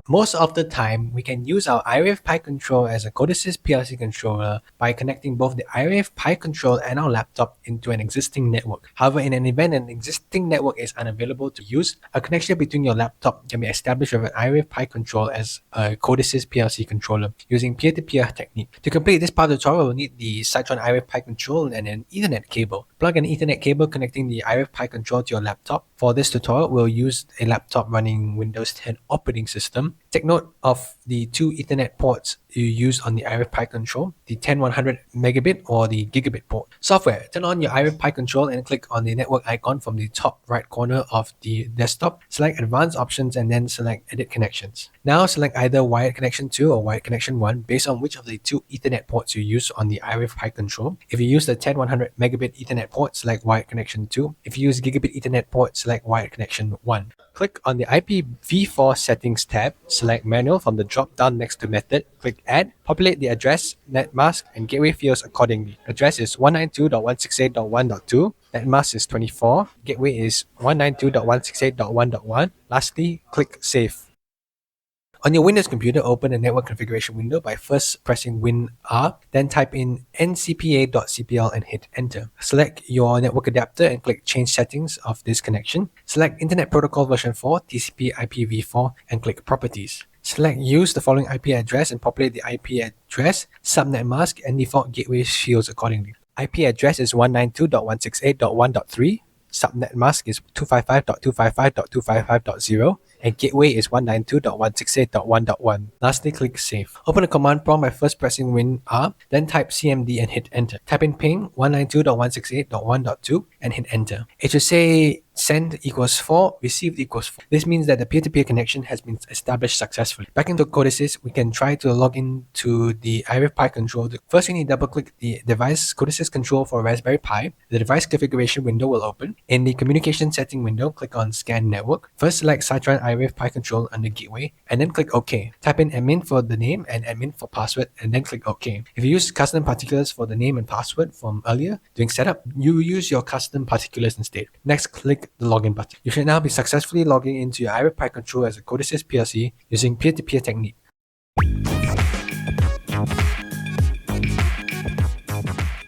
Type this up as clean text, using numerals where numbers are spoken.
Most of the time, we can use our IRIV PiControl as a CODESYS PLC controller by connecting both the IRIV PiControl and our laptop into an existing network. However, in an event an existing network is unavailable to use, a connection between your laptop can be established with an IRIV PiControl as a CODESYS PLC controller using peer-to-peer technique. To complete this part of the tutorial, we'll need the Cytron IRIV PiControl and an Ethernet cable. Plug an Ethernet cable connecting the IRIV PiControl to your laptop. For this tutorial, we'll use a laptop running Windows 10 operating system. Take note of the two Ethernet ports you use on the IRIV PiControl, the 10100 megabit or the gigabit port. Software. Turn on your IRIV PiControl and click on the network icon from the top right corner of the desktop. Select Advanced Options and then select Edit Connections. Now select either Wired Connection 2 or Wired Connection 1 based on which of the two Ethernet ports you use on the IRIV PiControl. If you use the 10100 megabit Ethernet port, select Wired Connection 2. If you use Gigabit Ethernet port, select Wired Connection 1. Click on the IPv4 Settings tab, select Manual from the drop-down next to Method, click Add, populate the address, netmask, and gateway fields accordingly. Address is 192.168.1.2, netmask is 24, gateway is 192.168.1.1. Lastly, click Save. On your Windows computer, open the network configuration window by first pressing Win-R, then type in ncpa.cpl and hit Enter. Select your network adapter and click Change Settings of this connection. Select Internet Protocol version 4, TCP IPv4, and click Properties. Select Use the following IP address and populate the IP address, subnet mask, and default gateway fields accordingly. IP address is 192.168.1.3, subnet mask is 255.255.255.0, and gateway is 192.168.1.1. Lastly, click Save. Open the command prompt by first pressing Win-R, then type CMD and hit Enter. Type in ping 192.168.1.2 and hit Enter. It should say send equals 4, received equals 4. This means that the peer-to-peer connection has been established successfully. Back into CODESYS, we can try to log into the IRIV PiControl. First, we need to double-click the device CODESYS control for Raspberry Pi. The device configuration window will open. In the communication setting window, click on Scan Network. First, select Cytron IRIV PiControl under Gateway, and then click OK. Type in admin for the name and admin for password, and then click OK. If you use custom particulars for the name and password from earlier during setup, you use your custom particulars instead. Next, click the login button. You should now be successfully logging into your IRIV PiControl as a CODESYS PLC using peer-to-peer technique.